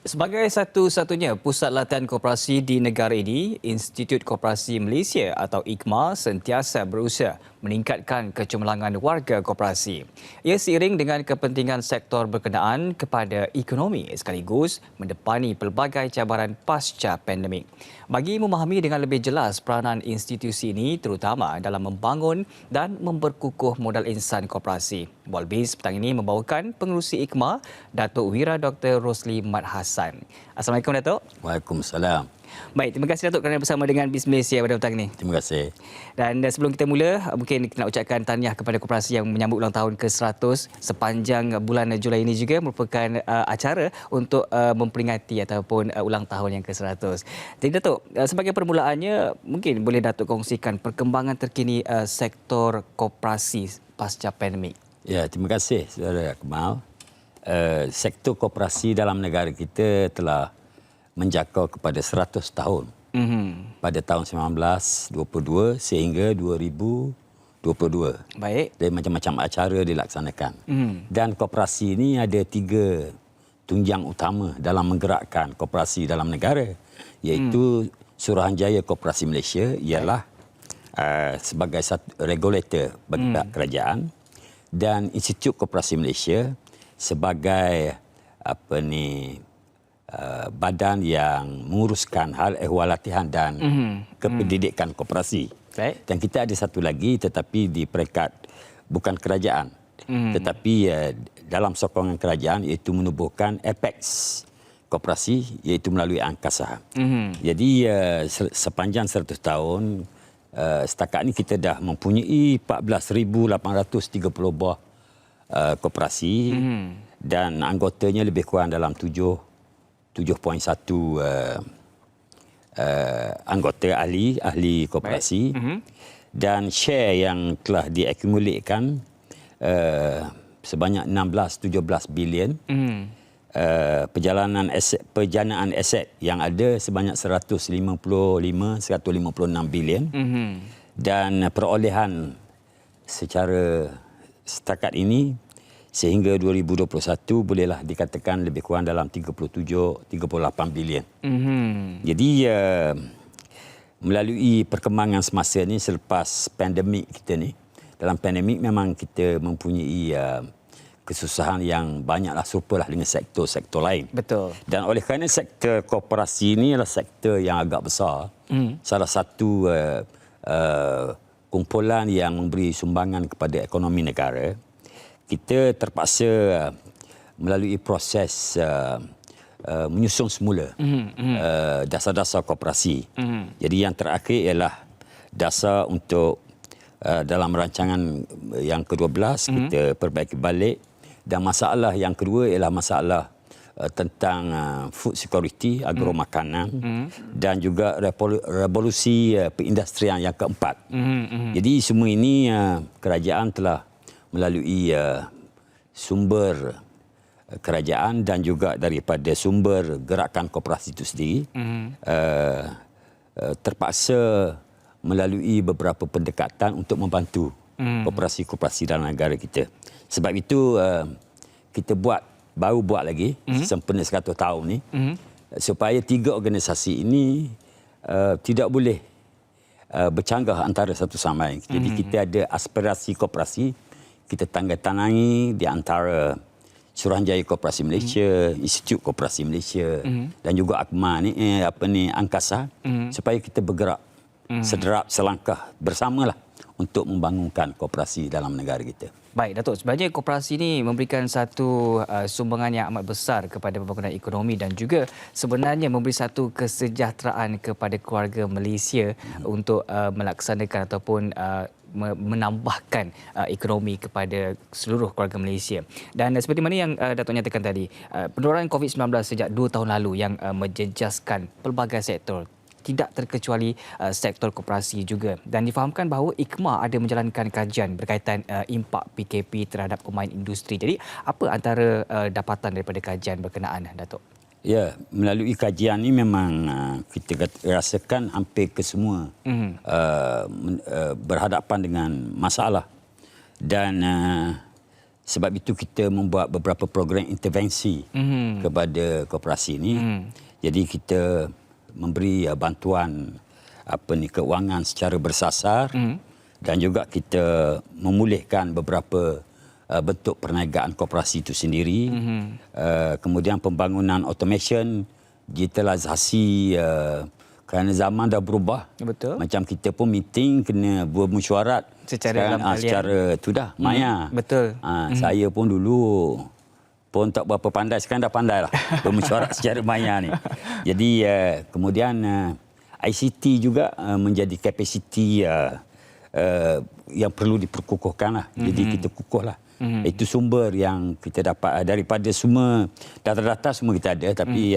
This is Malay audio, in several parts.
Sebagai satu-satunya pusat latihan koperasi di negara ini, Institut Koperasi Malaysia atau IKMA sentiasa berusaha meningkatkan kecemerlangan warga koperasi. Ia seiring dengan kepentingan sektor berkenaan kepada ekonomi sekaligus mendepani pelbagai cabaran pasca pandemik. Bagi memahami dengan lebih jelas peranan institusi ini terutama dalam membangun dan memperkukuh modal insan koperasi, Bualbiz petang ini membawakan pengerusi IKMA, Datuk Wira Dr. Rosli Mat Hassan. Assalamualaikum, Datuk. Waalaikumsalam. Baik, terima kasih Datuk kerana bersama dengan Biz Malaysia pada petang ini. Terima kasih. Dan sebelum kita mula, mungkin kita nak ucapkan tahniah kepada koperasi yang menyambut ulang tahun ke-100 sepanjang bulan Julai ini juga merupakan acara untuk memperingati ataupun ulang tahun yang ke-100. Jadi Datuk, sebagai permulaannya, mungkin boleh Datuk kongsikan perkembangan terkini sektor koperasi pasca pandemik. Ya, terima kasih Saudara Kamal. Sektor koperasi dalam negara kita telah menjangkau kepada 100 tahun. Pada tahun 1922 sehingga 2022. Baik. Dan macam-macam acara dilaksanakan. Dan koperasi ini ada 3 tunjang utama dalam menggerakkan koperasi dalam negara, iaitu Suruhanjaya Koperasi Malaysia ialah sebagai satu regulator bagi pihak kerajaan, dan Institut Koperasi Malaysia sebagai badan yang menguruskan hal ehwal latihan dan kependidikan koperasi. Baik. Dan kita ada satu lagi tetapi di peringkat bukan kerajaan, tetapi dalam sokongan kerajaan, iaitu menubuhkan Apex koperasi, iaitu melalui angkasa. Jadi sepanjang 100 tahun setakat ini kita dah mempunyai 14,830 buah koperasi dan anggotanya lebih kurang dalam 7.1 anggota ahli koperasi, dan share yang telah diakumulasikan sebanyak 16-17 bilion. Perjanaan aset yang ada sebanyak 156 bilion, dan perolehan secara setakat ini sehingga 2021 bolehlah dikatakan lebih kurang dalam 37-38 bilion. Jadi melalui perkembangan semasa ini selepas pandemik kita ni, dalam pandemik memang kita mempunyai kesusahan yang banyaklah serupalah dengan sektor-sektor lain. Betul. Dan oleh kerana sektor koperasi ini adalah sektor yang agak besar, salah satu kumpulan yang memberi sumbangan kepada ekonomi negara, kita terpaksa melalui proses menyusun semula dasar-dasar koperasi. Jadi yang terakhir ialah dasar untuk dalam rancangan yang ke-12 kita perbaiki balik, dan masalah yang kedua ialah masalah tentang food security, agromakanan, dan juga revolusi perindustrian yang keempat. Jadi semua ini kerajaan telah melalui sumber kerajaan dan juga daripada sumber gerakan koperasi itu sendiri, terpaksa melalui beberapa pendekatan untuk membantu koperasi-koperasi dalam negara kita. Sebab itu kita baru buat lagi sempena 100 tahun ni, supaya 3 organisasi ini tidak boleh bercanggah antara satu sama lain. Jadi kita ada aspirasi koperasi, kita tangani di antara Suruhanjaya Koperasi Malaysia, Institut Koperasi Malaysia, dan juga AKMA ni, angkasa, supaya kita bergerak sederap selangkah bersamalah untuk membangunkan koperasi dalam negara kita. Baik, Datuk. Sebenarnya koperasi ini memberikan satu sumbangan yang amat besar kepada pembangunan ekonomi dan juga sebenarnya memberi satu kesejahteraan kepada keluarga Malaysia untuk melaksanakan ataupun menambahkan ekonomi kepada seluruh keluarga Malaysia. Dan seperti mana yang Datuk nyatakan tadi, penularan COVID-19 sejak 2 tahun lalu yang menjejaskan pelbagai sektor, tidak terkecuali sektor koperasi juga, dan difahamkan bahawa IKMA ada menjalankan kajian berkaitan impak PKP terhadap pemain industri. Jadi apa antara dapatan daripada kajian berkenaan, Datuk? Ya, melalui kajian ini memang kita rasakan hampir kesemua berhadapan dengan masalah, dan Sebab itu kita membuat beberapa program intervensi kepada koperasi ini. Jadi kita memberi bantuan keuangan secara bersasar dan juga kita memulihkan beberapa bentuk perniagaan koperasi itu sendiri. Kemudian pembangunan automation, digitalisasi, kerana zaman dah berubah. Betul. Macam kita pun meeting kena bermesyuarat Secara dalam talian. secara tu dah maya. Betul. Saya pun dulu pun tak berapa pandai, sekarang dah pandai lah bermesyuarat secara maya ni. Jadi kemudian ICT juga menjadi kapasiti yang perlu diperkukuhkan lah. Jadi kita kukuh lah. Itu sumber yang kita dapat daripada semua data-data semua kita ada, tapi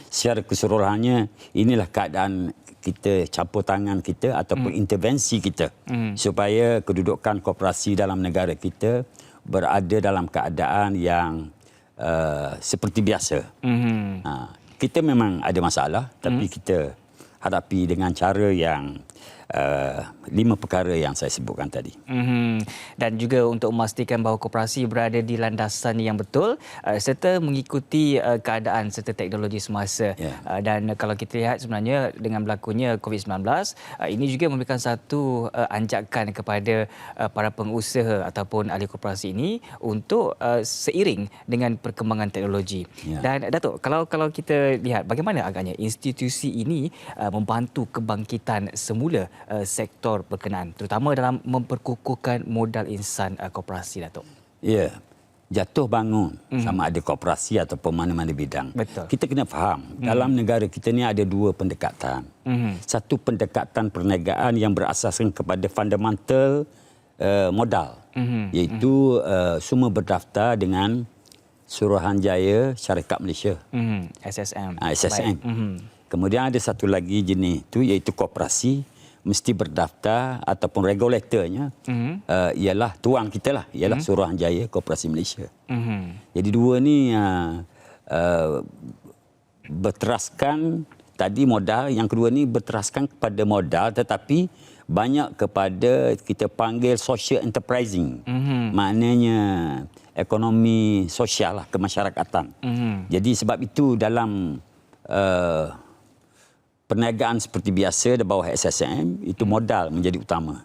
secara keseluruhannya inilah keadaan kita, campur tangan kita ataupun intervensi kita supaya kedudukan koperasi dalam negara kita berada dalam keadaan yang seperti biasa. Kita memang ada masalah, tapi kita hadapi dengan cara yang 5 perkara yang saya sebutkan tadi. Dan juga untuk memastikan bahawa koperasi berada di landasan yang betul serta mengikuti keadaan serta teknologi semasa. Dan kalau kita lihat sebenarnya dengan berlakunya COVID-19, ini juga memberikan satu anjakan kepada para pengusaha ataupun ahli koperasi ini untuk seiring dengan perkembangan teknologi. Dan Datuk, kalau kita lihat bagaimana agaknya institusi ini membantu kebangkitan semula sektor berkenaan, terutama dalam memperkukuhkan modal insan koperasi, Datuk. Ya, jatuh bangun sama ada koperasi ataupun mana-mana bidang. Betul. Kita kena faham, dalam negara kita ni ada 2 pendekatan. Satu pendekatan perniagaan yang berasaskan kepada fundamental modal, iaitu semua berdaftar dengan Suruhanjaya Syarikat Malaysia. SSM. SSM. Kemudian ada satu lagi jenis itu, iaitu koperasi mesti berdaftar ataupun regulatornya ialah tuan kita lah, ialah Suruhanjaya Koperasi Malaysia. Jadi 2 ni berteraskan tadi modal, yang kedua ni berteraskan kepada modal tetapi banyak kepada kita panggil social enterprising. Maknanya ekonomi sosial lah, kemasyarakatan. Jadi sebab itu dalam perniagaan seperti biasa di bawah SSM, itu modal menjadi utama.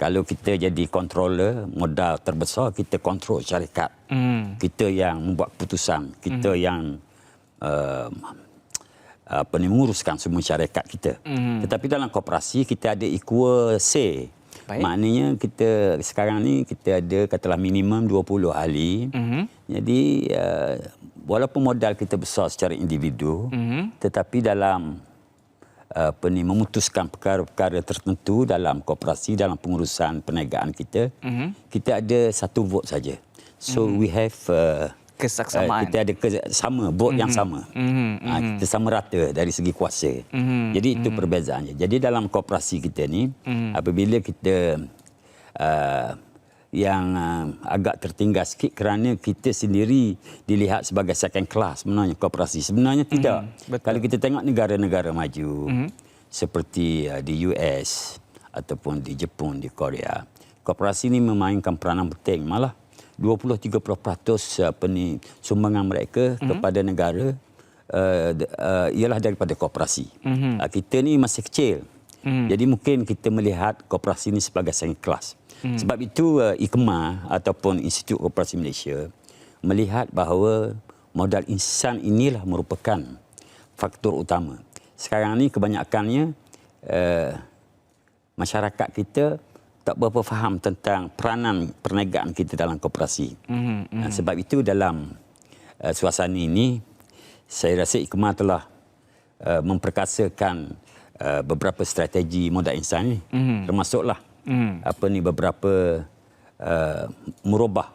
Kalau kita jadi controller, modal terbesar, kita kontrol syarikat. Kita yang membuat keputusan, kita yang menguruskan semua syarikat kita. Tetapi dalam koperasi kita ada equal say. Baik. Maknanya kita sekarang ni kita ada katalah minimum 20 ahli. Jadi walaupun modal kita besar secara individu, tetapi dalam memutuskan perkara-perkara tertentu dalam koperasi, dalam pengurusan perniagaan kita, kita ada 1 vote saja. So we have kesaksamaan. Kita ada sama vote yang sama. Kita sama rata dari segi kuasa. Jadi itu perbezaannya. Jadi dalam koperasi kita ni, apabila kita yang agak tertinggal sikit kerana kita sendiri dilihat sebagai second class sebenarnya koperasi. Sebenarnya tidak. Kalau kita tengok negara-negara maju seperti di US ataupun di Jepun, di Korea, koperasi ini memainkan peranan penting. Malah 20-30% sumbangan mereka kepada negara ialah daripada koperasi. Kita ni masih kecil. Jadi mungkin kita melihat koperasi ini sebagai second class. Sebab itu IKMA ataupun Institut Koperasi Malaysia melihat bahawa modal insan inilah merupakan faktor utama. Sekarang ni kebanyakannya masyarakat kita tak berapa faham tentang peranan perniagaan kita dalam koperasi. Sebab itu dalam suasana ini saya rasa IKMA telah memperkasakan beberapa strategi modal insan ini, termasuklah beberapa merubah.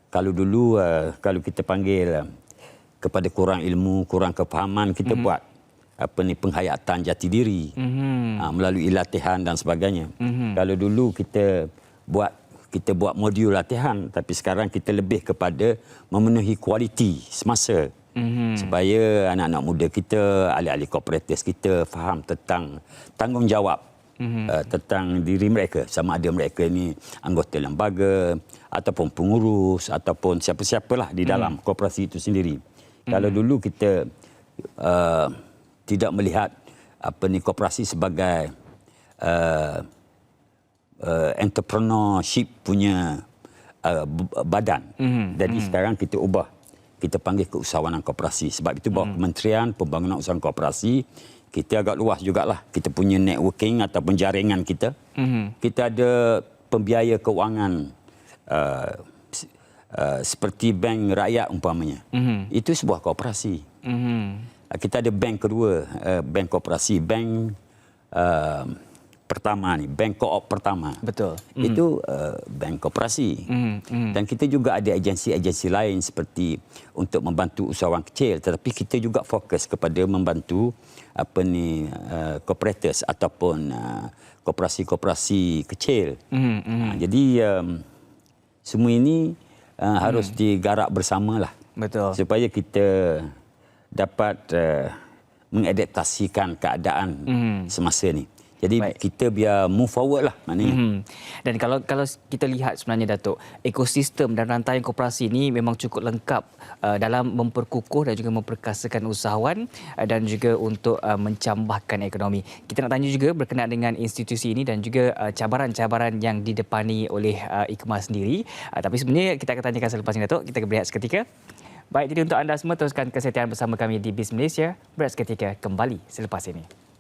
Kalau dulu kalau kita panggil kepada kurang ilmu, kurang kefahaman, kita buat penghayatan jati diri melalui latihan dan sebagainya. Kalau dulu kita buat modul latihan, tapi sekarang kita lebih kepada memenuhi kualiti semasa supaya anak-anak muda kita, ahli-ahli kooperatif kita faham tentang tanggungjawab tentang diri mereka, sama ada mereka ini anggota lembaga ataupun pengurus ataupun siapa-siapalah di dalam koperasi itu sendiri. Kalau dulu kita tidak melihat koperasi sebagai entrepreneurship punya badan. Jadi sekarang kita ubah, kita panggil keusahawanan koperasi. Sebab itu bawah Kementerian Pembangunan Usahawan Koperasi, kita agak luas jugalah. Kita punya networking ataupun jaringan kita. Kita ada pembiaya keuangan seperti bank rakyat umpamanya. Itu sebuah koperasi. Kita ada bank kedua, bank koperasi, bank pertama ni, bank koop pertama. Betul. Itu bank koperasi. Dan kita juga ada agensi-agensi lain seperti untuk membantu usahawan kecil, tetapi kita juga fokus kepada membantu cooperators ataupun koperasi-koperasi kecil. Jadi semua ini harus digarap bersamalah. Betul. Supaya kita dapat mengadaptasikan keadaan semasa ni. Jadi kita biar move forward lah maknanya. Dan kalau kita lihat sebenarnya Datuk, ekosistem dan rantaian koperasi ini memang cukup lengkap dalam memperkukuh dan juga memperkasakan usahawan dan juga untuk mencambahkan ekonomi. Kita nak tanya juga berkenaan dengan institusi ini dan juga cabaran-cabaran yang didepani oleh IKMA sendiri. Tapi sebenarnya kita akan tanyakan selepas ini Datuk. Kita berehat seketika. Baik, jadi untuk anda semua teruskan kesetiaan bersama kami di BIS Malaysia. Berehat seketika kembali selepas ini.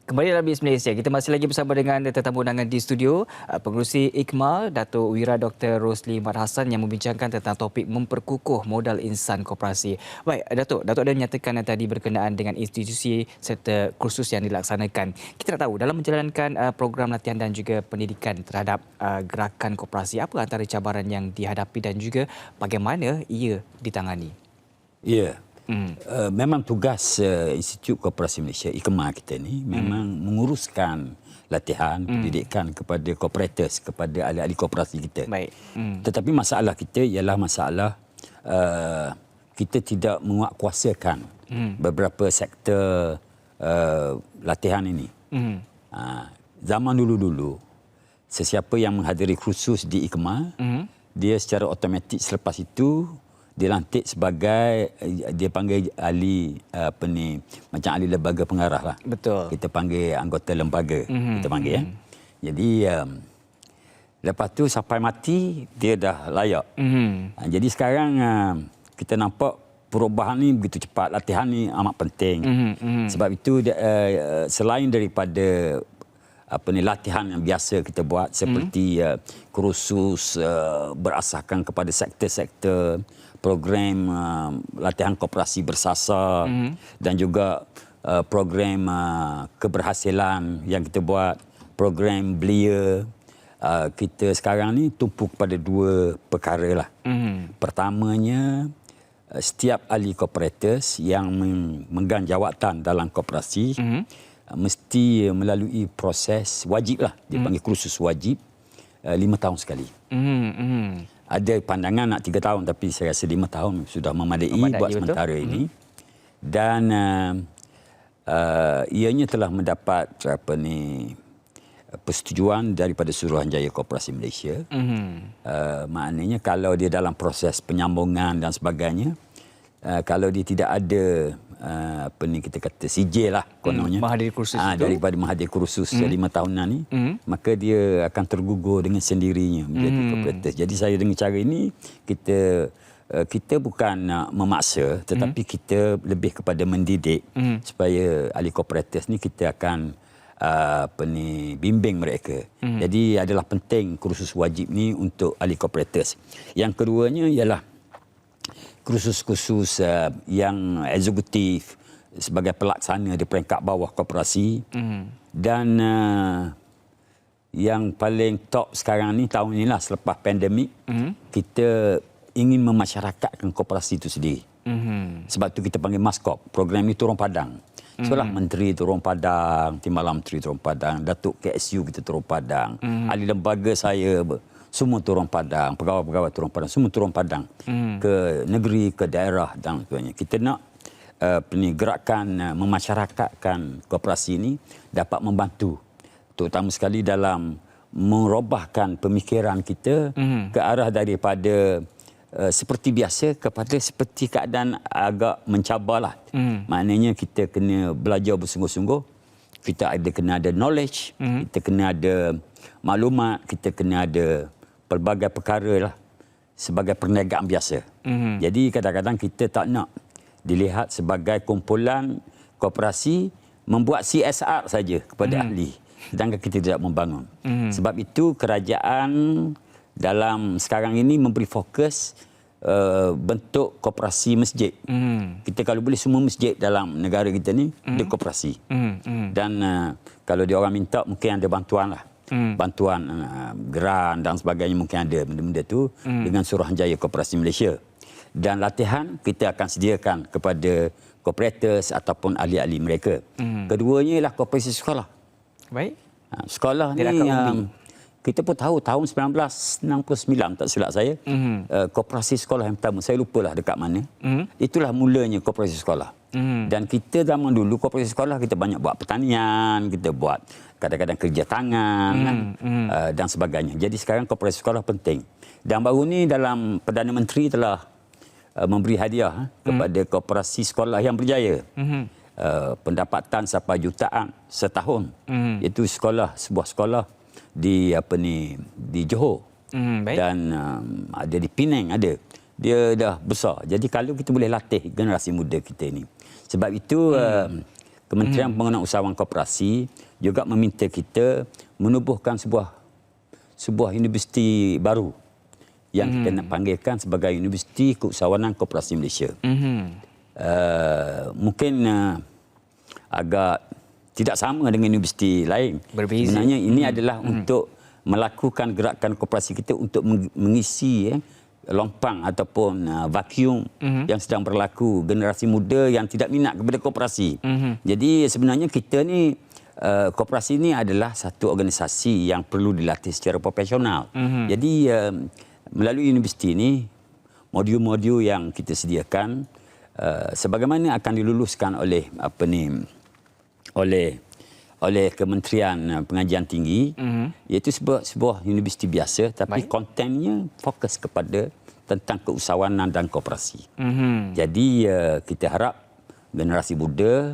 Kembali dalam BIS Malaysia, kita masih lagi bersama dengan tetamu undangan di studio, Pengerusi IKMA, Datuk Wira Dr. Rosli Mat Hassan yang membincangkan tentang topik memperkukuh modal insan koperasi. Baik, Datuk ada menyatakan tadi berkenaan dengan institusi serta kursus yang dilaksanakan. Kita nak tahu dalam menjalankan program latihan dan juga pendidikan terhadap gerakan koperasi, apa antara cabaran yang dihadapi dan juga bagaimana ia ditangani? Ya. Memang tugas Institut Koperasi Malaysia, IKMA kita ni memang menguruskan latihan, pendidikan kepada cooperators, kepada ahli-ahli koperasi kita. Baik. Tetapi masalah kita ialah masalah kita tidak menguatkuasakan beberapa sektor latihan ini. Zaman dulu-dulu, sesiapa yang menghadiri kursus di IKMA, dia secara automatik selepas itu dilantik sebagai, dia panggil ahli macam ahli lembaga pengarah lah. Betul. Kita panggil anggota lembaga. Kita panggil ya. Jadi lepas tu sampai mati dia dah layak. Jadi sekarang kita nampak perubahan ni begitu cepat. Latihan ni amat penting. Sebab itu selain daripada latihan yang biasa kita buat seperti kursus berasaskan kepada sektor-sektor, program latihan koperasi bersasar dan juga program keberhasilan yang kita buat, program belia. Kita sekarang ni tumpu kepada dua perkara lah. Pertamanya, setiap ahli cooperators yang memegang jawatan dalam koperasi mesti melalui proses wajib lah, dipanggil kursus wajib 5 tahun sekali. Ada pandangan nak 3 tahun, tapi saya rasa 5 tahun sudah memadai buat sementara ini. Dan ianya telah mendapat persetujuan daripada Suruhanjaya Koperasi Malaysia. Maknanya kalau dia dalam proses penyambungan dan sebagainya, kalau dia tidak ada kita kata sijil lah kononnya, menghadiri kursus daripada menghadiri kursus 5 tahunan ni, maka dia akan tergugur dengan sendirinya menjadi kooperatif. Jadi saya dengan cara ini kita bukan nak memaksa, tetapi kita lebih kepada mendidik supaya ahli kooperatif ni kita akan bimbing mereka. Jadi adalah penting kursus wajib ni untuk ahli kooperatif. Yang keduanya ialah kursus-kursus yang eksekutif sebagai pelaksana di peringkat bawah koperasi. Dan yang paling top sekarang ni, tahun inilah selepas pandemik, kita ingin memasyarakatkan koperasi itu sendiri. Sebab tu kita panggil MASKOP. Program ini turun padang. Seolah Menteri turun padang, Timbalan Menteri turun padang, Datuk KSU kita turun padang, ahli lembaga saya semua turun padang, pegawai-pegawai turun padang, semua turun padang ke negeri, ke daerah dan sebagainya. Kita nak gerakan memasyarakatkan koperasi ini dapat membantu, terutama sekali dalam merubahkan pemikiran kita ke arah daripada seperti biasa kepada seperti keadaan agak mencabarlah. Maknanya kita kena belajar bersungguh-sungguh, kita kena ada knowledge, kita kena ada maklumat, kita kena ada pelbagai perkara lah sebagai perniagaan biasa. Jadi kadang-kadang kita tak nak dilihat sebagai kumpulan koperasi membuat CSR saja kepada ahli, sedangkan kita tidak membangun. Sebab itu kerajaan dalam sekarang ini memberi fokus bentuk koperasi masjid. Kita kalau boleh semua masjid dalam negara kita ni dia koperasi. Dan kalau dia orang minta mungkin ada bantuan lah. Bantuan geran dan sebagainya mungkin ada benda-benda tu dengan Suruhanjaya Koperasi Malaysia. Dan latihan kita akan sediakan kepada cooperators ataupun ahli-ahli mereka. Keduanya ialah koperasi sekolah. Baik. Sekolah ni kita pun tahu tahun 1969 tak silap saya, koperasi sekolah yang pertama, saya lupalah dekat mana. Itulah mulanya koperasi sekolah. Dan kita zaman dulu koperasi sekolah kita banyak buat pertanian, kita buat kadang-kadang kerja tangan dan sebagainya. Jadi sekarang koperasi sekolah penting. Dan baru ni dalam Perdana Menteri telah memberi hadiah kepada koperasi sekolah yang berjaya. Pendapatan sampai jutaan setahun. Itu sebuah sekolah di di Johor. Dan ada di Penang ada. Dia dah besar. Jadi kalau kita boleh latih generasi muda kita ini. Sebab itu Kementerian Pembangunan Usahawan Koperasi juga meminta kita menubuhkan sebuah universiti baru yang kita nak panggilkan sebagai Universiti Keusahawanan Koperasi Malaysia. Mungkin agak tidak sama dengan universiti lain. Berbeza. Sebenarnya ini adalah untuk melakukan gerakan koperasi kita untuk mengisi lompang ataupun vacuum yang sedang berlaku generasi muda yang tidak minat kepada koperasi. Jadi sebenarnya kita ni koperasi ini adalah satu organisasi yang perlu dilatih secara profesional. Jadi melalui universiti ini modul-modul yang kita sediakan sebagaimana akan diluluskan oleh oleh Kementerian Pengajian Tinggi, iaitu sebuah universiti biasa tapi kontennya fokus kepada tentang keusahawanan dan koperasi. Jadi kita harap generasi muda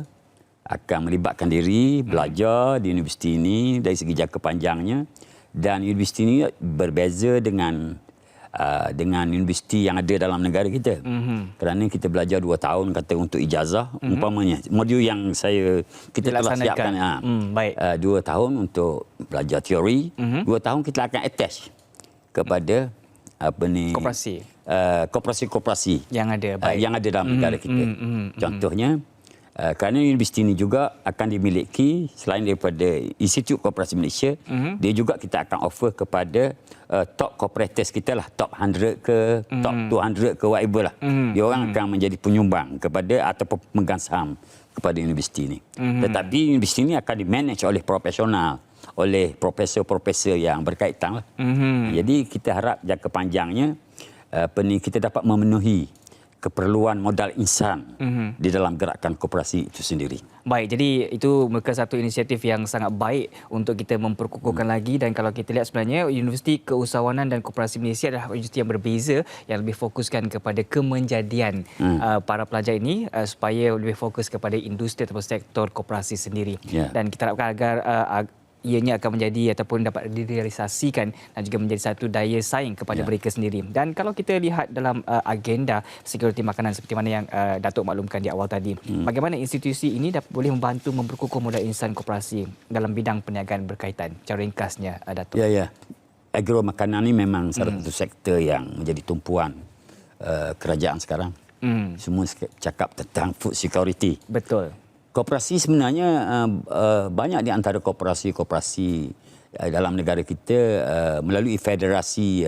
akan melibatkan diri belajar di universiti ini dari segi jangka panjangnya, dan universiti ini berbeza dengan universiti yang ada dalam negara kita. Kerana kita belajar 2 tahun kata untuk ijazah, umpamanya modul yang kita telah siapkan 2 tahun untuk belajar teori, 2 tahun kita akan attach kepada koperasi yang ada dalam negara kita. Contohnya kerana universiti ini juga akan dimiliki selain daripada Institut Koperasi Malaysia, dia juga kita akan offer kepada top cooperators kita lah, top 100 ke top 200 ke whatever lah. Dia orang akan menjadi penyumbang kepada ataupun pemegang saham kepada universiti ini. Tetapi universiti ini akan dimanage oleh profesional, oleh profesor-profesor yang berkaitan lah. Jadi kita harap jangka panjangnya kita dapat memenuhi keperluan modal insan di dalam gerakan koperasi itu sendiri. Baik, jadi itu merupakan satu inisiatif yang sangat baik untuk kita memperkukuhkan lagi. Dan kalau kita lihat sebenarnya Universiti Keusahawanan dan Koperasi Malaysia adalah universiti yang berbeza, yang lebih fokuskan kepada kemenjadian para pelajar ini supaya lebih fokus kepada industri atau sektor koperasi sendiri. Dan kita harapkan agar ianya akan menjadi ataupun dapat direalisasikan dan juga menjadi satu daya saing kepada mereka sendiri. Dan kalau kita lihat dalam agenda sekuriti makanan seperti mana yang Datuk maklumkan di awal tadi, bagaimana institusi ini boleh membantu memperkukuh modal insan koperasi dalam bidang perniagaan berkaitan? Cara ringkasnya, Datuk. Ya. Agro makanan ini memang salah satu sektor yang menjadi tumpuan kerajaan sekarang. Semua cakap tentang food security. Betul. Koperasi sebenarnya banyak di antara koperasi-koperasi dalam negara kita melalui federasi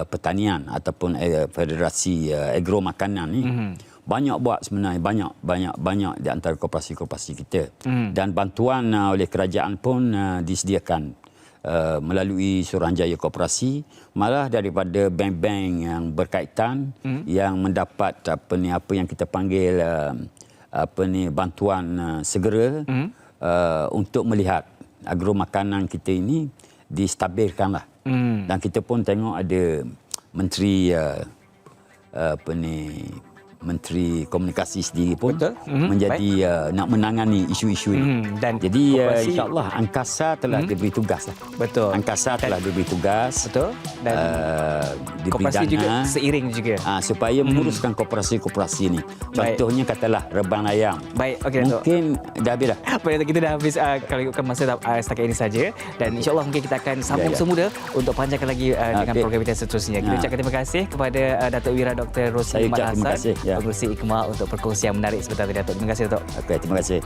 pertanian ataupun federasi agro makanan ni banyak buat sebenarnya, banyak di antara koperasi-koperasi kita. Dan bantuan oleh kerajaan pun disediakan melalui Suruhanjaya Koperasi, malah daripada bank-bank yang berkaitan yang mendapat apa yang kita panggil bantuan segera untuk melihat agromakanan kita ini distabilkanlah. Dan kita pun tengok ada menteri Menteri Komunikasi sendiri pun menjadi nak menangani isu-isu ini. Dan jadi insya-Allah Angkasa telah diberi tugas lah. Betul. Angkasa telah diberi tugas. Betul. Dan diberi koperasi dana, juga seiring juga. Supaya menguruskan koperasi-koperasi ini. Contohnya katalah Rebang Ayam. Baik, okey Datuk. Mungkin dah habis dah. Baik, kita dah habis kalau ikutkan masa setakat ini saja, dan insya-Allah mungkin kita akan sambung semula untuk panjangkan lagi dengan program kita seterusnya. Kita ucapkan terima kasih kepada Datuk Wira Dr. Rosli Mat Hassan, terima kasih. Pengurusi IKMA, untuk perkongsian menarik sebentar tadi, Datuk. Terima kasih, Datuk. Okey, terima kasih.